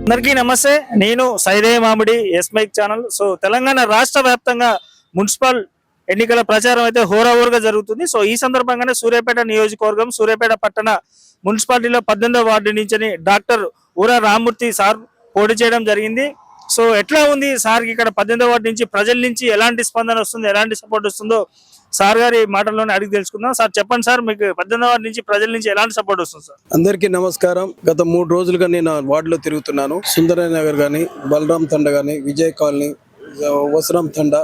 అందరికీ నమస్తే. నేను Saide Mamidi S mic channel. So Telangana రాష్ట్ర వ్యాప్తంగా మున్సిపల్ ఎన్నికల ప్రచారం అయితే హోరాహోరుగా జరుగుతుంది. సో ఈ సందర్భంగానే సూర్యాపేట నియోజకవర్గం సూర్యాపేట పట్టణ మున్సిపాలిటీలో 18వ వార్డు నుంచి డాక్టర్ ఊరా రామ్మూర్తి సార్ పోటీ చేయడం జరిగింది. సో ఎట్లా ఉంది సార్కి ఇక్కడ 18వ వార్డు నుంచి ప్రజల నుంచి ఎలాంటి స్పందన వస్తుంది, ఎలాంటి సపోర్ట్ వస్తుందో సార్ గారి మాటల్లోనే అడిగి తెలుసుకుందాం. సార్ చెప్పండి సార్, మీకు 18వ వార్డు నుంచి ప్రజల నుంచి ఎలాంటి సపోర్ట్ వస్తుంది సార్? అందరికీ నమస్కారం. గత 3 రోజులుగా నేను వార్డులో తిరుగుతున్నాను. సుందరయ్య నగర్ కానీ, బలరాం తండ కానీ, విజయ్ కాలనీ, వసరాం తండ,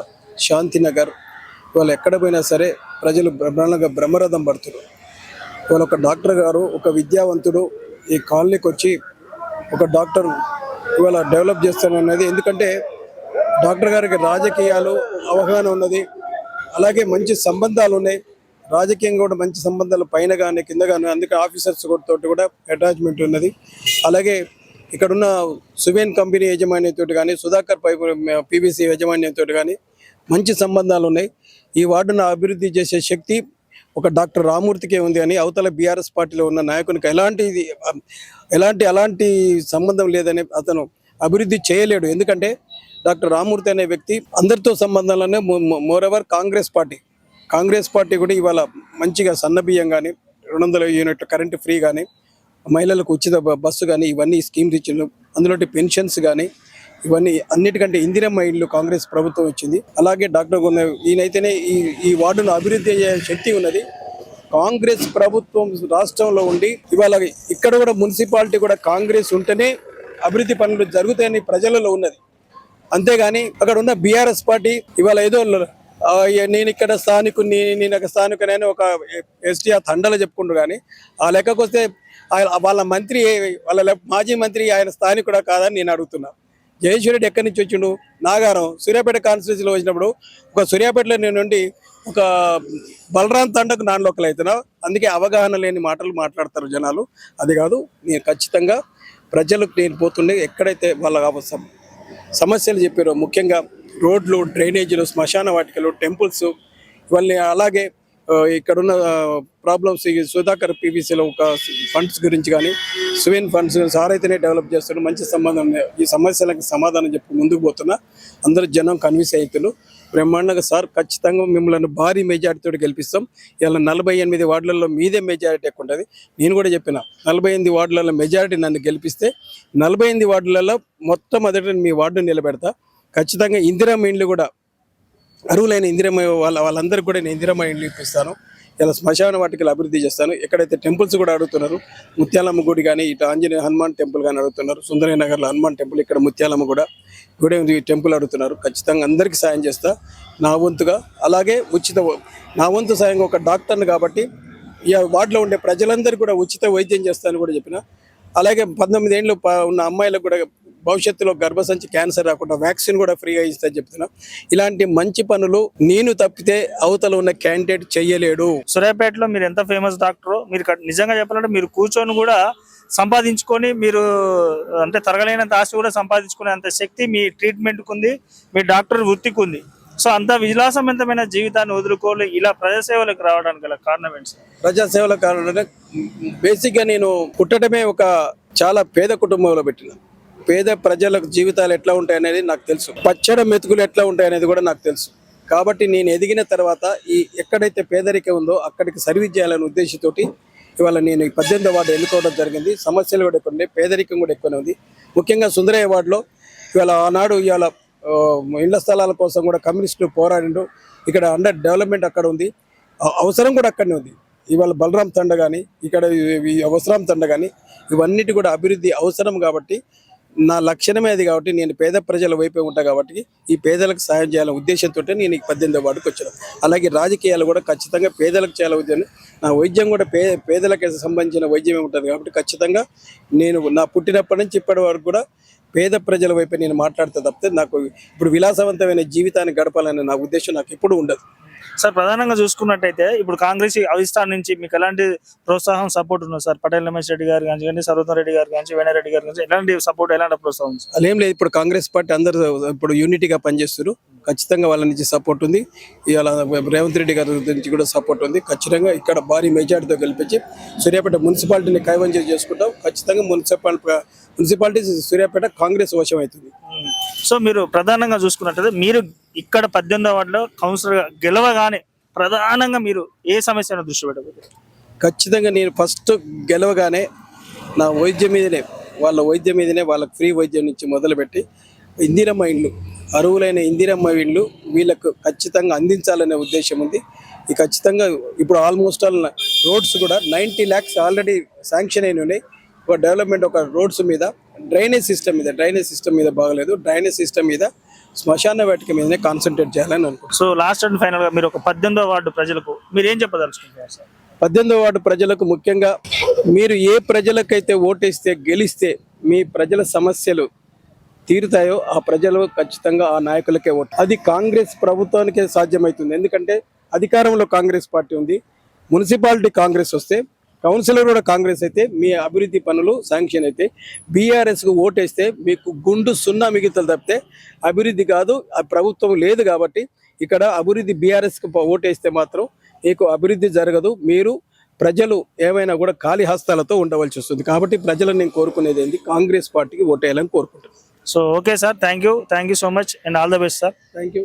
శాంతినగర్, వాళ్ళు ఎక్కడ పోయినా సరే ప్రజలు బ్రహ్మరథం పడుతున్నారు. ఇవాళ ఒక డాక్టర్ గారు, ఒక విద్యావంతుడు ఈ కాలనీకి వచ్చి ఒక డాక్టర్ ఇవాళ డెవలప్ చేస్తానన్నది. ఎందుకంటే డాక్టర్ గారికి రాజకీయాలు అవగాహన ఉన్నది, అలాగే మంచి సంబంధాలు ఉన్నాయి. రాజకీయంగా కూడా మంచి సంబంధాలు పైన కానీ కింద కానీ, అందుకే ఆఫీసర్స్ తోటి కూడా అటాచ్మెంట్ ఉన్నది. అలాగే ఇక్కడున్న సువేన్ కంపెనీ యజమానితో కానీ, సుధాకర్ పీవీసీ యజమాన్యంతో కానీ మంచి సంబంధాలు ఉన్నాయి. ఈ వార్డును అభివృద్ధి చేసే శక్తి ఒక డాక్టర్ రామ్మూర్తికే ఉంది అని అవతల బీఆర్ఎస్ పార్టీలో ఉన్న నాయకునికి అలాంటి సంబంధం లేదని అతను అభివృద్ధి చేయలేడు. ఎందుకంటే డాక్టర్ రామ్మూర్తి అనే వ్యక్తి అందరితో సంబంధాలనే. మోరెవర్ కాంగ్రెస్ పార్టీ కూడా ఇవాళ మంచిగా సన్నబియ్యం కానీ, 200 యూనిట్ల కరెంటు ఫ్రీ కానీ, మహిళలకు ఉచిత బస్సు కానీ, ఇవన్నీ స్కీమ్స్ ఇచ్చిండు. అందులో పెన్షన్స్ కానీ, ఇవన్నీ అన్నిటికంటే ఇందిరమ్మ ఇల్లు కాంగ్రెస్ ప్రభుత్వం ఇచ్చింది. అలాగే డాక్టర్ ఈయనైతేనే ఈ వార్డును అభివృద్ధి అయ్యే శక్తి ఉన్నది. కాంగ్రెస్ ప్రభుత్వం రాష్ట్రంలో ఉండి ఇవాళ ఇక్కడ కూడా మున్సిపాలిటీ కూడా కాంగ్రెస్ ఉంటేనే అభివృద్ధి పనులు జరుగుతాయని ప్రజలలో ఉన్నది. అంతేగాని అక్కడ ఉన్న బీఆర్ఎస్ పార్టీ ఇవాళ ఏదో నేను ఇక్కడ స్థానికుని, నేను ఒక స్థానికునని ఒక ఎస్టీఆర్ తండలు చెప్పుకుంటూ, కానీ ఆ లెక్కకు వస్తే వాళ్ళ మంత్రి, వాళ్ళ మాజీ మంత్రి ఆయన స్థానికుడా కాదని నేను అడుగుతున్నా. జయేశ్వరెడ్డి ఎక్కడి నుంచి వచ్చిండు? నాగారం సూర్యాపేట కాన్స్టిట్యూన్సీలో వచ్చినప్పుడు ఒక సూర్యాపేటలో నేను నుండి ఒక బలరాం తండకు నాన్ లోకల్ అవుతున్నా. అందుకే అవగాహన లేని మాటలు మాట్లాడతారు జనాలు. అది కాదు, నేను ఖచ్చితంగా ప్రజలకు నేను పోతుండే ఎక్కడైతే వాళ్ళ సమస్యలు చెప్పారో, ముఖ్యంగా రోడ్లు, డ్రైనేజీలు, శ్మశాన వాటికలు, టెంపుల్స్, ఇవన్నీ, అలాగే ఇక్కడున్న ప్రాబ్లమ్స్, సుధాకర్ పీవీసీలో ఒక ఫండ్స్ గురించి కానీ, సువేన్ ఫండ్స్ సార్ అయితేనే డెవలప్ చేస్తున్నారు. మంచి సంబంధం, ఈ సమస్యలకు సమాధానం చెప్పి ముందుకు పోతున్నా. అందరూ జనం కన్విన్స్ అవుతున్నారు. బ్రహ్మాండంగా సార్ ఖచ్చితంగా మిమ్మల్ని భారీ మెజార్టీతో గెలిపిస్తాం. ఇలా 48 వార్డులలో మీదే మెజారిటీ ఎక్కువ ఉంటుంది. నేను కూడా చెప్పిన 48 వార్డులలో మెజారిటీ నన్ను గెలిపిస్తే 48 వార్డులలో మొట్టమొదటి మీ వార్డును నిలబెడతా. ఖచ్చితంగా ఇందిరమ్మ ఇండ్లు కూడా, అరువులైన ఇందిరమ్మ వాళ్ళందరికీ కూడా నేను ఇందిరమ్మ ఇండ్లు ఇప్పిస్తాను. ఇలా శ్మశాన వాటికలు అభివృద్ధి చేస్తాను. ఎక్కడైతే టెంపుల్స్ కూడా అడుగుతున్నారు, ముత్యాలమ్మ గుడి కానీ, ఇటు ఆంజనేయ హనుమాన్ టెంపుల్ కానీ అడుగుతున్నారు. సుందరయ్య నగర్లో హనుమాన్ టెంపుల్, ఇక్కడ ముత్యాలమ్మ గుడి టెంపుల్ అడుగుతున్నారు. ఖచ్చితంగా అందరికీ సాయం చేస్తా నా వంతుగా. అలాగే నా వంతు సాయంగా ఒక డాక్టర్ని కాబట్టి ఈ వార్డులో ఉండే ప్రజలందరికీ కూడా ఉచిత వైద్యం చేస్తానని కూడా చెప్పిన. అలాగే 19 ఏళ్ళు ఉన్న అమ్మాయిలకు కూడా భవిష్యత్తులో గర్భసంచి క్యాన్సర్ రాకుండా వ్యాక్సిన్ కూడా ఫ్రీగా ఇస్తాను చెప్తున్నా. ఇలాంటి మంచి పనులు నేను తప్పితే అవతల ఉన్న క్యాండిడేట్ చెయ్యలేడు. సూర్యాపేటలో మీరు ఎంత ఫేమస్ డాక్టర్, మీరు నిజంగా చెప్పాలంటే మీరు కూర్చొని కూడా సంపాదించుకొని, మీరు అంటే తరగలేనంత ఆస్తి కూడా సంపాదించుకునే అంత శక్తి మీ ట్రీట్మెంట్కి ఉంది, మీ డాక్టర్ వృత్తికి ఉంది. సో అంత విలాసవంతమైన జీవితాన్ని వదులుకోవాలి ఇలా ప్రజాసేవలకు రావడానికి గల కారణం ఏంటి? ప్రజాసేవల కారణం బేసిక్గా నేను పుట్టడమే ఒక చాలా పేద కుటుంబంలో పెట్టిన. పేద ప్రజలకు జీవితాలు ఎట్లా ఉంటాయనేది నాకు తెలుసు. పచ్చడి మెతుకులు ఎట్లా ఉంటాయనేది కూడా నాకు తెలుసు. కాబట్టి నేను ఎదిగిన తర్వాత ఎక్కడైతే పేదరికం ఉందో అక్కడికి సర్వీస్ చేయాలనే ఉద్దేశంతోటి ఇవాళ నేను ఈ 18వ వార్డు ఎన్నుకోవడం జరిగింది. సమస్యలు కూడా ఎక్కువ ఉన్నాయి, పేదరికం కూడా ఎక్కువనే ఉంది. ముఖ్యంగా సుందరయ్య వార్డులో ఇవాళ ఇళ్ల స్థలాల కోసం కూడా కమ్యూనిస్టులు పోరాడిండు. ఇక్కడ అండర్ డెవలప్మెంట్ అక్కడ ఉంది, అవసరం కూడా అక్కడనే ఉంది. ఇవాళ బలరాం తండ కానీ, ఇక్కడ వసరాం తండ కానీ, ఇవన్నిటి కూడా అభివృద్ధి అవసరం. కాబట్టి నా లక్ష్యమే అది. కాబట్టి నేను పేద ప్రజల వైపే ఉంటా. కాబట్టి ఈ పేదలకు సాయం చేయాలనే ఉద్దేశంతో నేను 18వ వార్డుకి వచ్చాను. అలాగే రాజకీయాలు కూడా ఖచ్చితంగా పేదలకు చేయాల ఉద్దేశం. నా వైద్యం కూడా పేదలకు సంబంధించిన వైద్యమే ఉంటుంది. కాబట్టి ఖచ్చితంగా నేను నా పుట్టినప్పటి నుంచి ఇప్పటి వరకు కూడా పేద ప్రజల వైపే నేను మాట్లాడితే తప్పితే నాకు ఇప్పుడు విలాసవంతమైన జీవితాన్ని గడపాలనే నా ఉద్దేశం నాకు ఎప్పుడు ఉండదు. సార్ ప్రధానంగా చూసుకున్నట్టయితే ఇప్పుడు కాంగ్రెస్ అధిష్టానం నుంచి మీకు ఎలాంటి ప్రోత్సాహం, సపోర్ట్ ఉన్నారు సార్? పటేల్ రమేష్ రెడ్డి గారు కానీ, సర్వోత్తమ్ రెడ్డి గారు కానీ, వేణారెడ్డి గారు కానీ ఎలాంటి సపోర్ట్, ఎలాంటి ప్రోత్సాహం? అదేం లేదు. ఇప్పుడు కాంగ్రెస్ పార్టీ అందరూ ఇప్పుడు యూనిటీగా పనిచేస్తారు. ఖచ్చితంగా వాళ్ళ నుంచి సపోర్ట్ ఉంది. ఇవాళ రేవంత్ రెడ్డి గారి నుంచి కూడా సపోర్ట్ ఉంది. ఖచ్చితంగా ఇక్కడ భారీ మెజార్టీతో గెలిపించి సూర్యాపేట మున్సిపాలిటీని కైవసం చేసుకుంటాం. ఖచ్చితంగా మున్సిపాలిటీ సూర్యాపేట కాంగ్రెస్ వశం అవుతుంది. సో మీరు ప్రధానంగా చూసుకున్నట్లయితే మీరు ఇక్కడ 18వ వార్డులో కౌన్సిలర్ గెలవగానే ప్రధానంగా మీరు ఏ సమస్యను దృష్టి పెట్టబోతారు? ఖచ్చితంగా నేను ఫస్ట్ గెలవగానే నా వైద్యం మీదనే, వాళ్ళకి ఫ్రీ వైద్యం నుంచి మొదలుపెట్టి ఇందిరమ్మ ఇండ్లు, అర్హులైన ఇందిరమ్మ ఇండ్లు వీళ్ళకు ఖచ్చితంగా అందించాలనే ఉద్దేశం ఉంది. ఈ ఖచ్చితంగా ఇప్పుడు ఆల్మోస్ట్ ఆల్ రోడ్స్ కూడా 90 lakhs ఆల్రెడీ శాంక్షన్ అయిన ఉన్నాయి. ఒక డెవలప్మెంట్ ఒక రోడ్స్ మీద, డ్రైనేజ్ సిస్టమ్ మీద బాగలేదు. డ్రైనేజ్ సిస్టమ్ మీద, శ్మశాన వాటిక మీదనే కాన్సన్ట్రేట్ చేయాలని అనుకుంటున్నాను. సో లాస్ట్ అండ్ ఫైనల్ గా మీరు ఒక 18వ వార్డు ప్రజలకు మీరు ఏం చెప్పదలుచుకుంటున్నారు సార్? 18వ వార్డు ప్రజలకు ముఖ్యంగా మీరు ఏ ప్రజలకైతే ఓటేస్తే గెలిస్తే మీ ప్రజల సమస్యలు తీరుతాయో ఆ ప్రజలు ఖచ్చితంగా ఆ నాయకులకే ఓటు. అది కాంగ్రెస్ ప్రభుత్వానికే సాధ్యమవుతుంది. ఎందుకంటే అధికారంలో కాంగ్రెస్ పార్టీ ఉంది. మున్సిపాలిటీ కాంగ్రెస్ వస్తే, కౌన్సిలర్ కూడా కాంగ్రెస్ అయితే మీ అభివృద్ధి పనులు శాంక్షన్ అయితే, బీఆర్ఎస్కు ఓటేస్తే మీకు గుండు సున్నా మిగులుతుంది తప్పితే అభివృద్ధి కాదు. ఆ ప్రభుత్వం లేదు కాబట్టి ఇక్కడ అభివృద్ధి బీఆర్ఎస్కి ఓటేస్తే మాత్రం మీకు అభివృద్ధి జరగదు. మీరు ప్రజలు ఏమైనా కూడా ఖాళీ హస్తాలతో ఉండవలసి వస్తుంది. కాబట్టి ప్రజలను నేను కోరుకునేది ఏంటి, కాంగ్రెస్ పార్టీకి ఓటేయాలని కోరుకుంటున్నాను. So okay sir, thank you so much and all the best sir. Thank you.